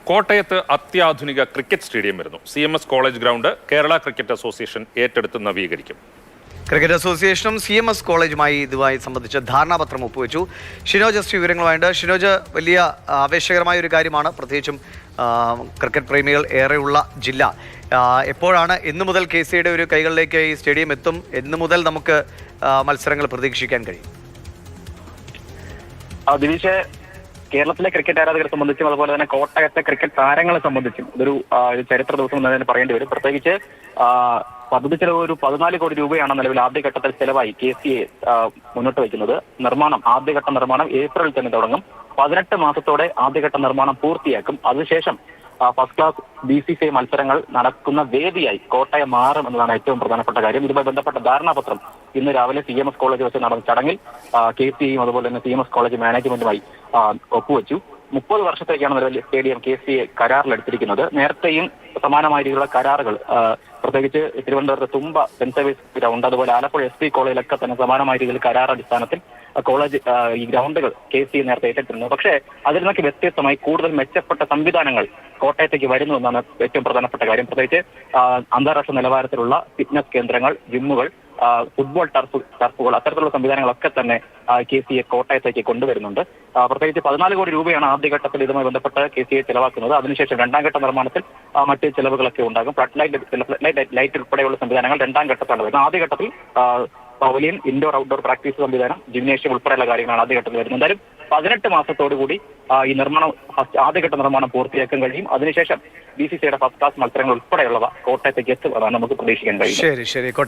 കോട്ടയത്ത് അത്യാധുനിക cricket stadium വരുന്നു. CMS college ground Kerala cricket association ഏറ്റെടുത്ത് നവീകരിക്കും. ക്രിക്കറ്റ് അസോസിയേഷനും CMS കോളേജുമായി ഇതുമായി സംബന്ധിച്ച് ധാരണാപത്രം ഒപ്പുവെച്ചു. ഷിനോജ് എസ് വിവരങ്ങളുമായിട്ട്. ഷിനോജ്, വലിയ ആവേശകരമായ ഒരു കാര്യമാണ്, പ്രത്യേകിച്ചും ക്രിക്കറ്റ് പ്രേമികൾ ഏറെയുള്ള ജില്ല. എപ്പോഴാണ് എന്നു മുതൽ KCയുടെ ഒരു കൈകളിലേക്ക് ഈ സ്റ്റേഡിയം എത്തും? എന്നു മുതൽ നമുക്ക് മത്സരങ്ങൾ പ്രതീക്ഷിക്കാൻ കഴിയും? ദിനീഷ്, കേരളത്തിലെ ക്രിക്കറ്റ് ആരാധകരെ സംബന്ധിച്ചും അതുപോലെ തന്നെ കോട്ടയത്തെ ക്രിക്കറ്റ് താരങ്ങളെ സംബന്ധിച്ചും ഇതൊരു ചരിത്ര ദിവസം എന്ന് തന്നെ പറയേണ്ടി വരും. പ്രത്യേകിച്ച് പദ്ധതി ചെലവ് ഒരു 14 കോടി രൂപയാണ് നിലവിൽ ആദ്യഘട്ടത്തിൽ ചെലവായി KCA മുന്നോട്ട് വയ്ക്കുന്നത്. ആദ്യഘട്ട നിർമ്മാണം ഏപ്രിലിൽ തന്നെ തുടങ്ങും. 18 മാസത്തോടെ ആദ്യഘട്ട നിർമ്മാണം പൂർത്തിയാക്കും. അതിനുശേഷം ഫസ്റ്റ് ക്ലാസ് BCCI മത്സരങ്ങൾ നടക്കുന്ന വേദിയായി കോട്ടയം മാറും എന്നതാണ് ഏറ്റവും പ്രധാനപ്പെട്ട കാര്യം. ഇതുമായി ബന്ധപ്പെട്ട ധാരണാപത്രം ഇന്ന് രാവിലെ CMS കോളേജ് വെച്ച് നടന്ന ചടങ്ങിൽ KCAയും അതുപോലെ തന്നെ CMS കോളേജ് മാനേജ്മെന്റുമായി ഒപ്പുവെച്ചു. 30 വർഷത്തേക്കാണ് നിലവിൽ സ്റ്റേഡിയം KCA കരാറിലെടുത്തിരിക്കുന്നത്. നേരത്തെയും സമാനമായ രീതിയിലുള്ള കരാറുകൾ പ്രത്യേകിച്ച് തിരുവനന്തപുരത്ത് തുമ്പ സെന്റ് സേവിയേഴ്സ് ഗ്രൗണ്ട്, അതുപോലെ ആലപ്പുഴ SP കോളേജിലൊക്കെ തന്നെ സമാനമായ രീതിയിൽ കരാർ അടിസ്ഥാനത്തിൽ കോളേജ് ഈ ഗ്രൗണ്ടുകൾ KCA നേരത്തെ ഏറ്റെടുത്തിരുന്നു. പക്ഷേ അതിൽ നിന്നൊക്കെ വ്യത്യസ്തമായി കൂടുതൽ മെച്ചപ്പെട്ട സംവിധാനങ്ങൾ കോട്ടയത്തേക്ക് വരുന്നു എന്നാണ് ഏറ്റവും പ്രധാനപ്പെട്ട കാര്യം. പ്രത്യേകിച്ച് അന്താരാഷ്ട്ര നിലവാരത്തിലുള്ള ഫിറ്റ്നസ് കേന്ദ്രങ്ങൾ, ജിമ്മുകൾ, ഫുട്ബോൾ ടർഫുകൾ, അത്തരത്തിലുള്ള സംവിധാനങ്ങളൊക്കെ തന്നെ KCA കോട്ടയത്തേക്ക് കൊണ്ടുവരുന്നുണ്ട്. പ്രത്യേകിച്ച് 14 കോടി രൂപയാണ് ആദ്യഘട്ടത്തിൽ ഇതുമായി ബന്ധപ്പെട്ട് KCA ചെലവാക്കുന്നത്. അതിനുശേഷം രണ്ടാം ഘട്ട നിർമ്മാണത്തിൽ മറ്റ് ചെലവുകളൊക്കെ ഉണ്ടാകും. ഫ്ലഡ് ലൈറ്റ് ഉൾപ്പെടെയുള്ള സംവിധാനങ്ങൾ രണ്ടാം ഘട്ടത്താണ് വരുന്നത്. ആദ്യഘട്ടത്തിൽ പവലിയൻ, ഇൻഡോർ ഔട്ട്ഡോർ പ്രാക്ടീസ് സംവിധാനം, ജിംനേഷ്യം ഉൾപ്പെടെയുള്ള കാര്യങ്ങളാണ് ആദ്യഘട്ടത്തിൽ വരുന്നത്. എന്തായാലും 18 മാസത്തോടുകൂടി ഈ ആദ്യഘട്ട നിർമ്മാണം പൂർത്തിയാക്കാൻ കഴിയും. അതിനുശേഷം BCCIയുടെ ഫസ്റ്റ് ക്ലാസ് മത്സരങ്ങൾ ഉൾപ്പെടെയുള്ളവ കോട്ടയത്തേക്ക് എത്തുമെന്നാണ് നമുക്ക് പ്രതീക്ഷിക്കാൻ കഴിയും. ശരി.